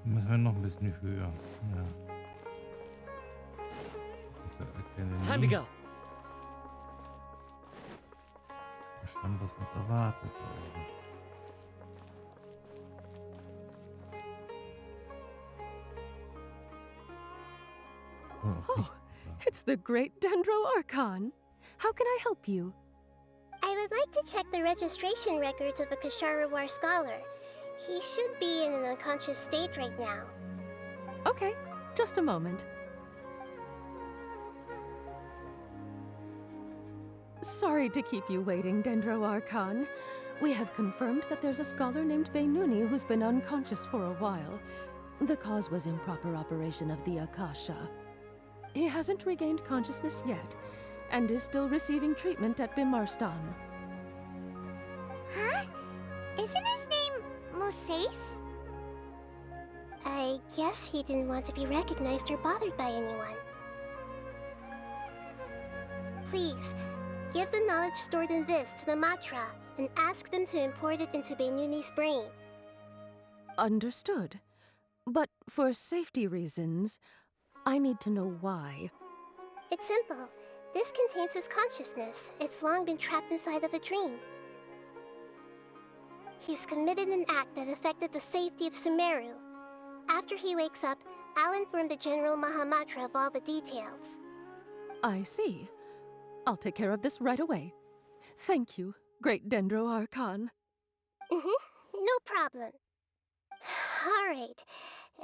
Müssen wir noch ein bisschen höher. Ja. Time to go. Schon, was uns erwartet. Oh, it's the great Dendro Archon. How can I help you? I would like to check the registration records of a Kasharawar scholar. He should be in an unconscious state right now. Okay, just a moment. Sorry to keep you waiting, Dendro Archon. We have confirmed that there's a scholar named Beinuni who's been unconscious for a while. The cause was improper operation of the Akasha. He hasn't regained consciousness yet, and is still receiving treatment at Bimarstan. Huh? Isn't his name Moses? I guess he didn't want to be recognized or bothered by anyone. Please, give the knowledge stored in this to the Matra and ask them to import it into Beinuni's brain. Understood. But for safety reasons, I need to know why. It's simple. This contains his consciousness. It's long been trapped inside of a dream. He's committed an act that affected the safety of Sumeru. After he wakes up, I'll inform the General Mahamatra of all the details. I see. I'll take care of this right away. Thank you, great Dendro Archon. No problem. Alright.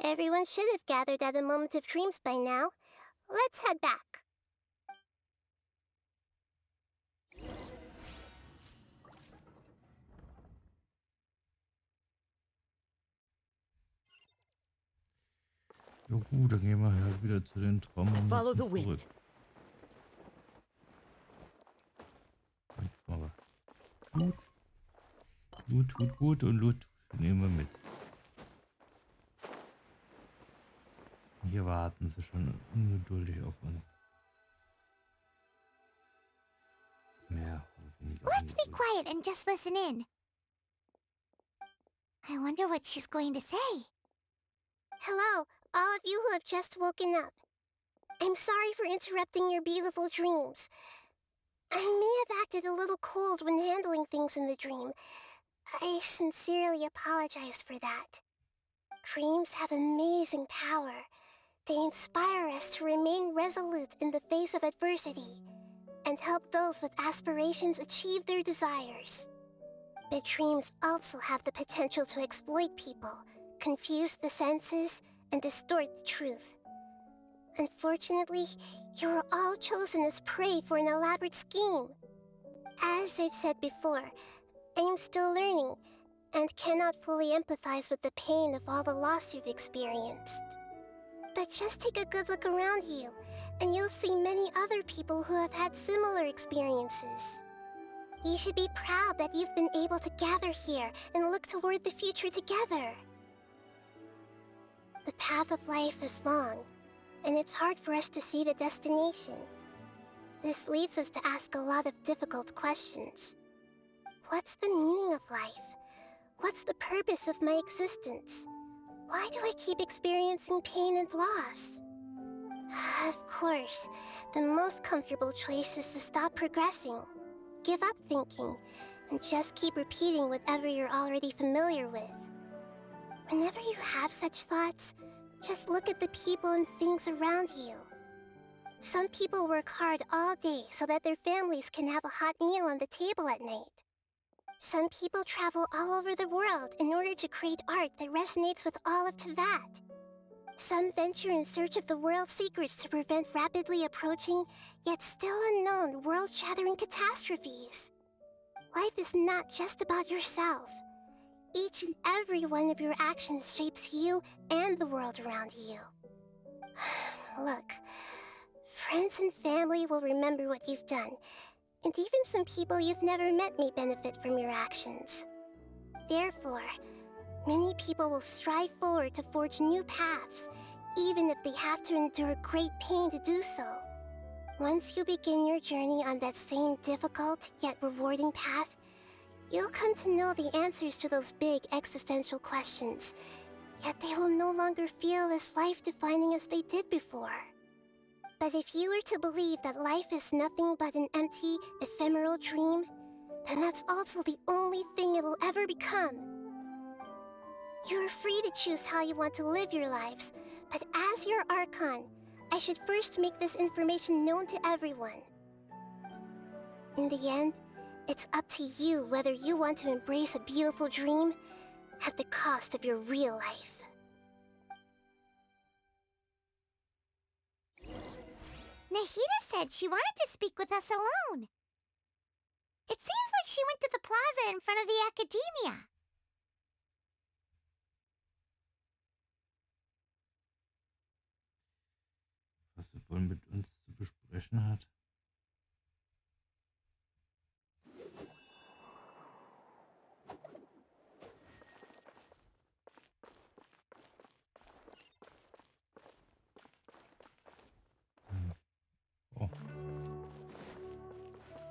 Everyone should have gathered at the Moment of Dreams by now. Let's head back. Ja gut, dann gehen wir halt wieder zu den Traumen. Follow the wind. Gut und Loot nehmen wir mit. Hier warten sie schon ungeduldig auf uns. Mehr hoffentlich auch Let's be nicht. quiet and just listen in. I wonder what she's going to say. Hello, all of you who have just woken up. I'm sorry for interrupting your beautiful dreams. I may have acted a little cold when handling things in the dream. I sincerely apologize for that. Dreams have amazing power. They inspire us to remain resolute in the face of adversity and help those with aspirations achieve their desires. But dreams also have the potential to exploit people, confuse the senses, and distort the truth. Unfortunately, you were all chosen as prey for an elaborate scheme. As I've said before, I am still learning and cannot fully empathize with the pain of all the loss you've experienced. But just take a good look around you, and you'll see many other people who have had similar experiences. You should be proud that you've been able to gather here and look toward the future together. The path of life is long, and it's hard for us to see the destination. This leads us to ask a lot of difficult questions. What's the meaning of life? What's the purpose of my existence? Why do I keep experiencing pain and loss? Of course, the most comfortable choice is to stop progressing. Give up thinking, and just keep repeating whatever you're already familiar with. Whenever you have such thoughts, just look at the people and things around you. Some people work hard all day so that their families can have a hot meal on the table at night. Some people travel all over the world in order to create art that resonates with all of Teyvat. Some venture in search of the world's secrets to prevent rapidly approaching, yet still unknown, world-shattering catastrophes. Life is not just about yourself. Each and every one of your actions shapes you and the world around you. Look, friends and family will remember what you've done, and even some people you've never met may benefit from your actions. Therefore, many people will strive forward to forge new paths, even if they have to endure great pain to do so. Once you begin your journey on that same difficult yet rewarding path, you'll come to know the answers to those big existential questions, Yet they will no longer feel as life-defining as they did before. But if you were to believe that life is nothing but an empty, ephemeral dream, then that's also the only thing it'll ever become. You are free to choose how you want to live your lives, but as your Archon, I should first make this information known to everyone. In the end, it's up to you whether you want to embrace a beautiful dream at the cost of your real life. Nahida said she wanted to speak with us alone. It seems like she went to the plaza in front of the academia. Was sie wohl mit uns zu besprechen hat. Oh.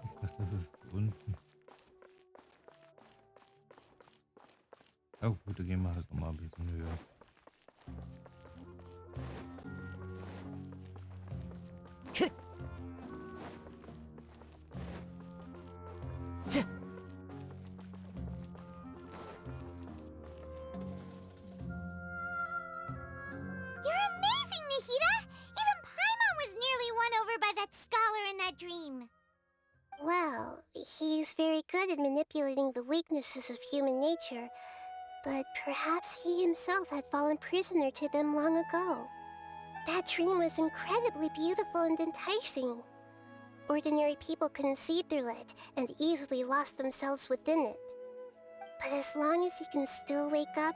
Ich dachte, das ist unten. Oh gut, da gehen wir halt nochmal ein bisschen höher. You're amazing, Nahida! Even Paimon was nearly won over by that scholar in that dream. Well, he's very good at manipulating the weaknesses of human nature, but perhaps he himself had fallen prisoner to them long ago. That dream was incredibly beautiful and enticing. Ordinary people couldn't see through it and easily lost themselves within it. But as long as you can still wake up,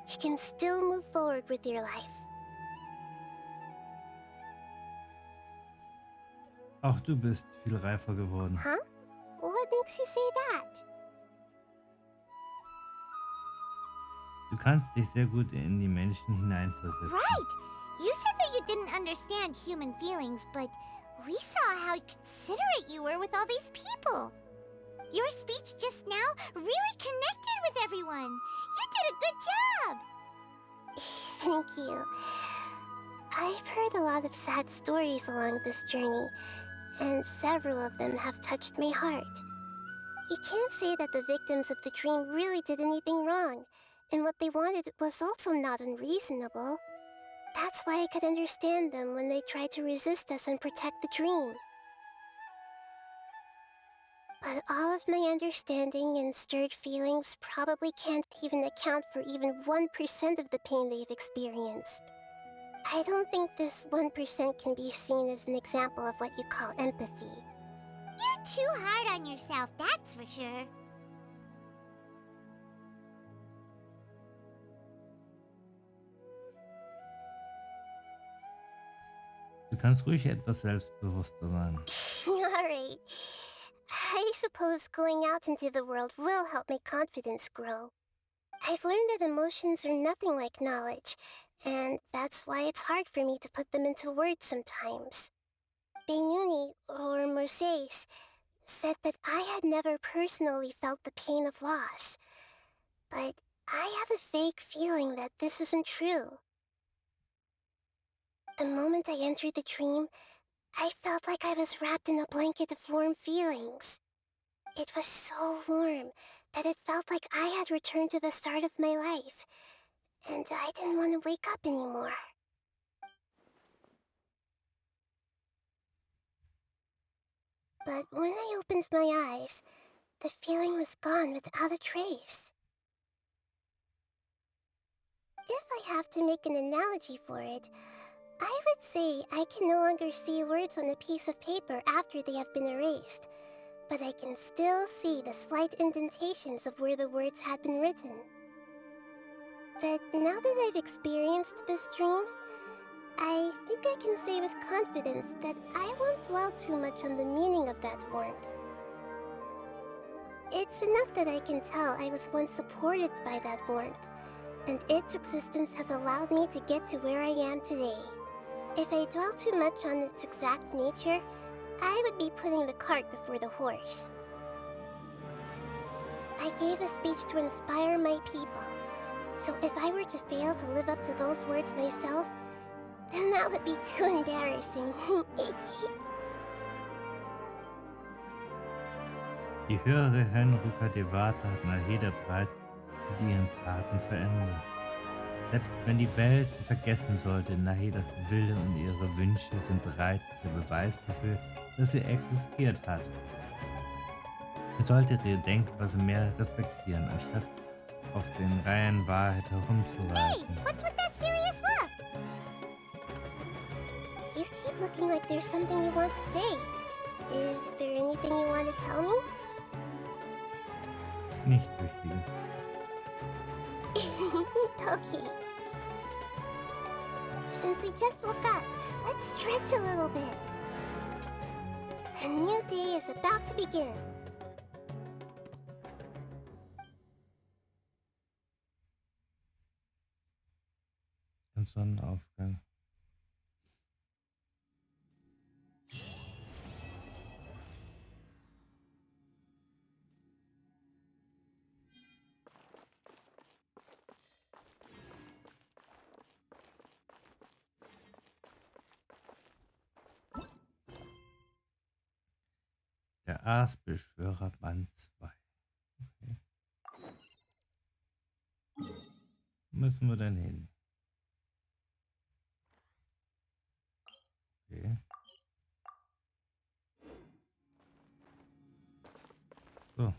you can still move forward with your life. Auch du bist viel reifer geworden. Huh? What makes you say that? Du kannst dich sehr gut in die Menschen hineinversetzen. Right! You said that you didn't understand human feelings, but we saw how considerate you were with all these people. Your speech just now really connected with everyone. You did a good job! Thank you. I've heard a lot of sad stories along this journey, and several of them have touched my heart. You can't say that the victims of the dream really did anything wrong, and what they wanted was also not unreasonable. That's why I could understand them when they tried to resist us and protect the dream. But all of my understanding and stirred feelings probably can't even account for even 1% of the pain they've experienced. I don't think this 1% can be seen as an example of what you call empathy. You're too hard on yourself, that's for sure. Du kannst ruhig etwas selbstbewusster sein. Alright. I suppose going out into the world will help my confidence grow. I've learned that emotions are nothing like knowledge, and that's why it's hard for me to put them into words sometimes. Benuni, or Mercedes, said that I had never personally felt the pain of loss, but I have a vague feeling that this isn't true. The moment I entered the dream, I felt like I was wrapped in a blanket of warm feelings. It was so warm that it felt like I had returned to the start of my life, and I didn't want to wake up anymore. But when I opened my eyes, the feeling was gone without a trace. If I have to make an analogy for it, I would say I can no longer see words on a piece of paper after they have been erased, but I can still see the slight indentations of where the words had been written. But now that I've experienced this dream, I think I can say with confidence that I won't dwell too much on the meaning of that warmth. It's enough that I can tell I was once supported by that warmth, and its existence has allowed me to get to where I am today. If I dwell too much on its exact nature, I would be putting the cart before the horse. I gave a speech to inspire my people, So if I were to fail to live up to those words myself, then that would be too embarrassing. Die höhere Kontinent Teyvat hat Nahida bereits mit ihren Taten verändert. Selbst wenn die Welt sie vergessen sollte, Nahidas Wille und ihre Wünsche sind bereits der Beweis dafür, dass sie existiert hat. Sie sollte ihre Denkweise mehr respektieren, anstatt auf den reinen Wahrheit Hey, herumzureiten. what's with that serious look? You keep looking like there's something you want to say. Is there anything you want to tell me? Nichts Wichtiges. Okay. Since we just woke up, let's stretch a little bit. A new day is about to begin. Ein Sonnenaufgang. Der Beschwörer Band 2. Okay. Wo müssen wir denn hin? Okay. So.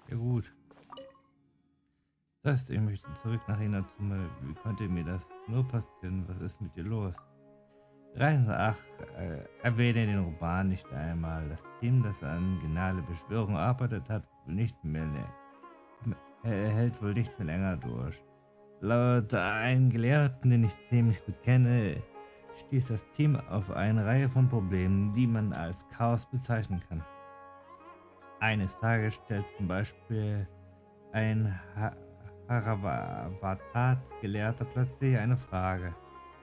Ja gut. Das heißt, ich möchte zurück nach Himmel. Wie konnte mir das nur passieren? Was ist mit dir los? Reisen, erwähne den Roman nicht einmal. Das Team, das an geniale Beschwörung arbeitet hat, hält wohl nicht mehr länger durch. Laut einem Gelehrten, den ich ziemlich gut kenne, stieß das Team auf eine Reihe von Problemen, die man als Chaos bezeichnen kann. Eines Tages stellt zum Beispiel ein Haravatat-Gelehrter plötzlich eine Frage.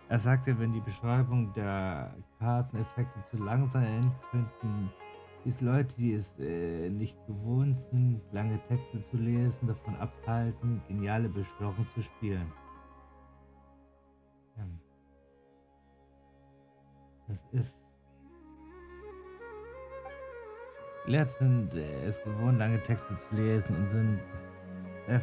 Er sagte, wenn die Beschreibung der Karteneffekte zu lang sein könnten, dies Leute, die es nicht gewohnt sind, lange Texte zu lesen, davon abhalten, geniale Beschwörungen zu spielen. Ja. Das ist... Gelehrte sind es gewohnt, lange Texte zu lesen und sind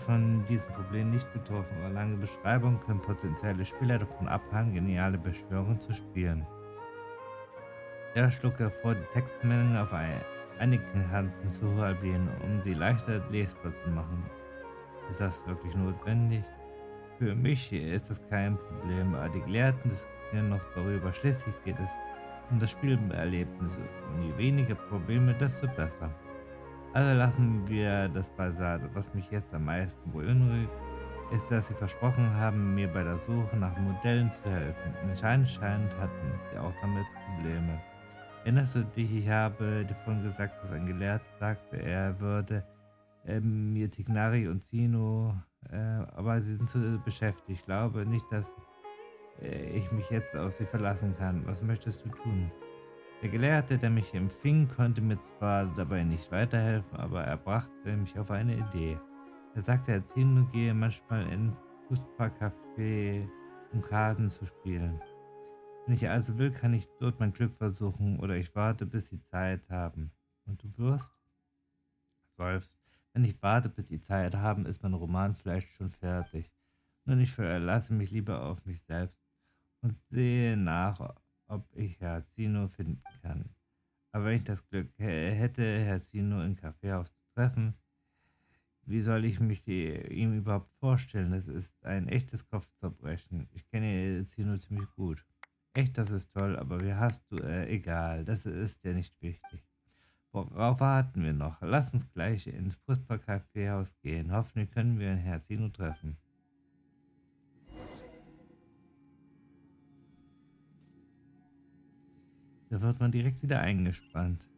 von diesem Problem nicht betroffen, aber lange Beschreibungen können potenzielle Spieler davon abhalten, geniale Beschwörungen zu spielen. Er schlug vor, die Textmengen auf einigen Kanten zu halbieren, um sie leichter lesbar zu machen. Ist das wirklich notwendig? Für mich ist das kein Problem, aber die Gelehrten diskutieren noch darüber. Schließlich geht es um das Spielerlebnis und je weniger Probleme, desto besser. Also lassen wir das beiseite. Was mich jetzt am meisten beunruhigt, ist, dass sie versprochen haben, mir bei der Suche nach Modellen zu helfen. Anscheinend hatten sie auch damit Probleme. Erinnerst du dich, ich habe dir vorhin gesagt, dass ein Gelehrter sagte, er würde mir Tignari und Zino, aber sie sind zu beschäftigt. Ich glaube nicht, dass ich mich jetzt auf sie verlassen kann. Was möchtest du tun? Der Gelehrte, der mich empfing, konnte mir zwar dabei nicht weiterhelfen, aber er brachte mich auf eine Idee. Er sagte, Herr Zino gehe manchmal in Fußballcafé, um Karten zu spielen. Wenn ich also will, kann ich dort mein Glück versuchen oder ich warte, bis sie Zeit haben. Und du wirst? Seufzt. Wenn ich warte, bis sie Zeit haben, ist mein Roman vielleicht schon fertig. Nun, ich verlasse mich lieber auf mich selbst und sehe nach, ob ich Herr Zino finden kann. Aber wenn ich das Glück hätte, Herr Zino im Kaffeehaus zu treffen, wie soll ich mich ihm überhaupt vorstellen? Das ist ein echtes Kopfzerbrechen. Ich kenne Zino ziemlich gut. Echt, das ist toll, aber wie hast du, egal, das ist ja nicht wichtig. Worauf warten wir noch? Lass uns gleich ins Fußballkaffeehaus gehen. Hoffentlich können wir Herrn Zino treffen. Da wird man direkt wieder eingespannt.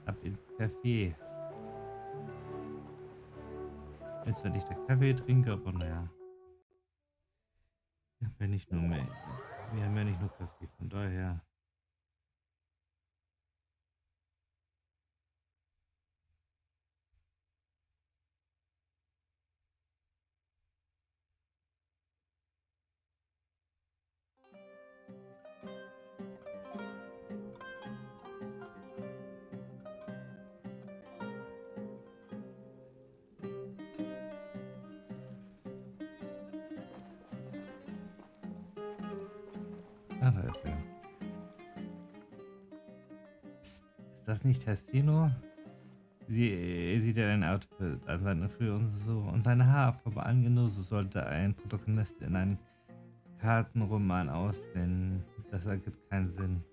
Ab ins Café. Jetzt werde ich der Kaffee trinke, aber naja. Wir haben ja nicht nur Kaffee, von daher. Ist das nicht Testino? Sie sieht ja dein Outfit an, seine Frühe und so und seine Haarfarbe an. Genauso sollte ein Protagonist in einem Kartenroman aussehen. Das ergibt keinen Sinn.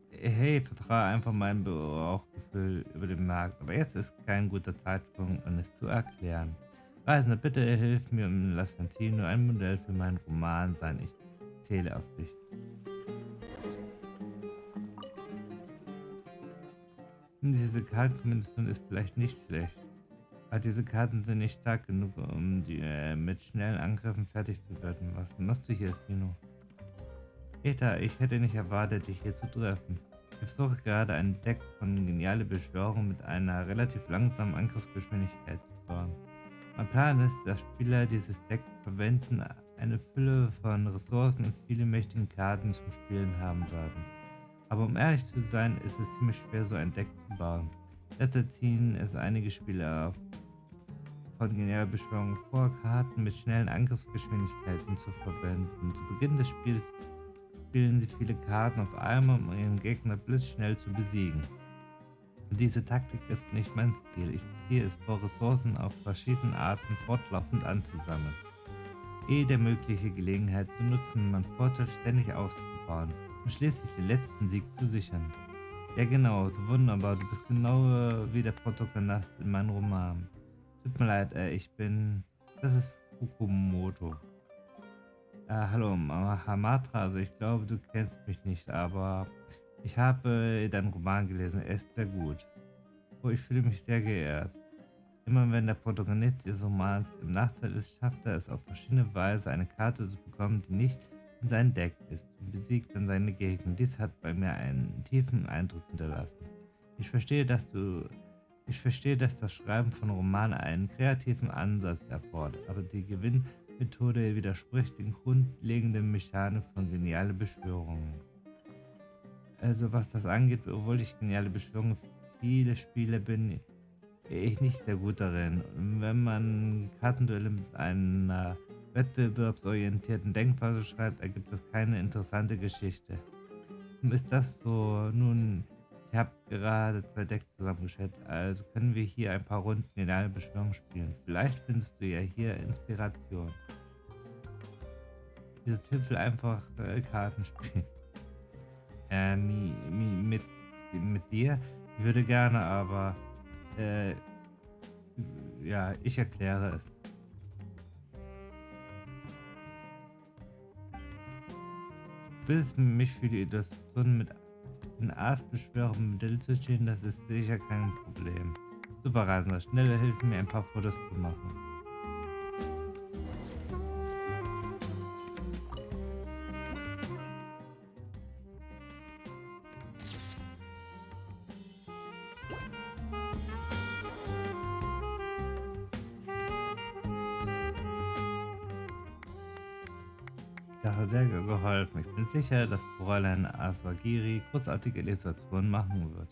Hey, vertraue einfach meinem Bauchgefühl über den Markt. Aber jetzt ist kein guter Zeitpunkt, um es zu erklären. Reisender, bitte hilf mir und lass Santino ein Modell für meinen Roman sein. Ich zähle auf dich. Diese Kartenkombination ist vielleicht nicht schlecht. Aber diese Karten sind nicht stark genug, um mit schnellen Angriffen fertig zu werden. Was machst du hier, Sino? Peter, ich hätte nicht erwartet, dich hier zu treffen. Ich versuche gerade ein Deck von geniale Beschwörung mit einer relativ langsamen Angriffsgeschwindigkeit zu bauen. Mein Plan ist, dass Spieler dieses Deck verwenden, eine Fülle von Ressourcen und viele mächtigen Karten zum Spielen haben werden. Aber um ehrlich zu sein, ist es ziemlich schwer, so ein Deck zu bauen. Derzeit ziehen es einige Spieler von genialer Beschwörung vor, Karten mit schnellen Angriffsgeschwindigkeiten zu verwenden. Zu Beginn des Spiels spielen sie viele Karten auf einmal, um ihren Gegner blitzschnell zu besiegen. Und diese Taktik ist nicht mein Stil. Ich ziehe es vor, Ressourcen auf verschiedene Arten fortlaufend anzusammeln. Jede mögliche Gelegenheit zu nutzen, meinen Vorteil ständig auszubauen und schließlich den letzten Sieg zu sichern. Ja genau, so wunderbar, du bist genau wie der Protagonist in meinem Roman. Tut mir leid, das ist Fukumoto. Hallo Hamatra, also ich glaube, du kennst mich nicht, aber ich habe deinen Roman gelesen, er ist sehr gut. Oh, ich fühle mich sehr geehrt. Immer wenn der Protagonist des Romans im Nachteil ist, schafft er es auf verschiedene Weise, eine Karte zu bekommen, die nicht in seinem Deck ist und besiegt dann seine Gegner. Dies hat bei mir einen tiefen Eindruck hinterlassen. Ich verstehe, dass das Schreiben von Romanen einen kreativen Ansatz erfordert, aber die Gewinnmethode widerspricht den grundlegenden Mechaniken von genialen Beschwörungen. Also was das angeht, obwohl ich geniale Beschwörungen viele Spiele bin, ich nicht sehr gut darin. Und wenn man Kartenduelle mit einer wettbewerbsorientierten Denkweise schreibt, ergibt das keine interessante Geschichte. Ist das so? Nun, ich habe gerade 2 Decks zusammengestellt, also können wir hier ein paar Runden geniale Beschwörung spielen. Vielleicht findest du ja hier Inspiration. Dieser Typ will einfach Karten spielen. Mit dir? Ich würde gerne, aber ja, ich erkläre es. Du willst mich für die Illustration mit einem Aasbeschwörer Modell zu stehen, das ist sicher kein Problem. Super Reisender, schnell hilf mir ein paar Fotos zu machen. Das hat sehr geholfen. Ich bin sicher, dass Fräulein Asagiri großartige Illustrationen machen wird.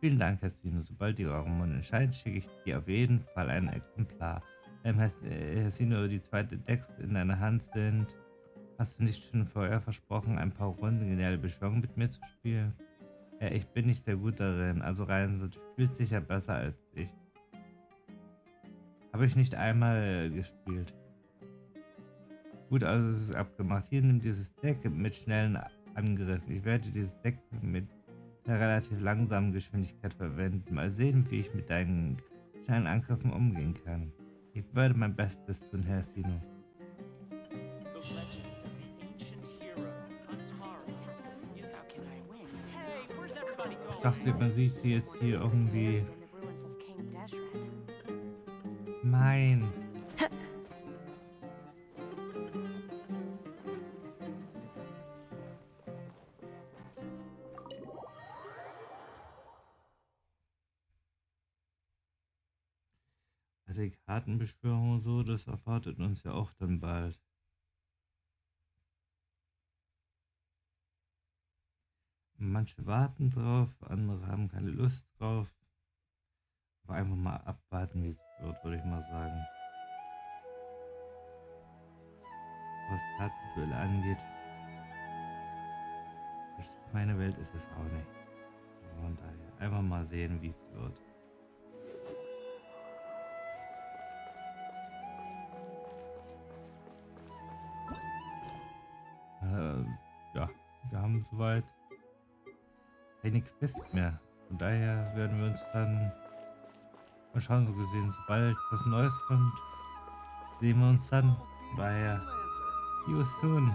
Vielen Dank, Herr Sino. Sobald die Hormone entscheiden, schicke ich dir auf jeden Fall ein Exemplar. Herr Sino, die 2 Decks in deiner Hand sind. Hast du nicht schon vorher versprochen, ein paar Runden geniale Beschwörung mit mir zu spielen? Ich bin nicht sehr gut darin, also Reisende, du spielst sicher besser als ich. Habe ich nicht einmal gespielt. Gut, also es ist abgemacht. Hier nimm dieses Deck mit schnellen Angriffen. Ich werde dieses Deck mit einer relativ langsamen Geschwindigkeit verwenden. Mal sehen, wie ich mit deinen schnellen Angriffen umgehen kann. Ich werde mein Bestes tun, Herr Sino. Ich dachte, man sieht sie jetzt hier irgendwie. Mein. Die Kartenbeschwörung und so, das erwartet uns ja auch dann bald. Manche warten drauf, andere haben keine Lust drauf. Aber einfach mal abwarten, wie es wird, würde ich mal sagen. Was Kartenduelle angeht. Richtig meine Welt ist es auch nicht. Von daher. einfach mal sehen, wie es wird. Ja, wir haben soweit keine Quest mehr. Von daher werden wir uns dann mal schauen, so gesehen, sobald was Neues kommt, sehen wir uns dann. Von daher, see you soon.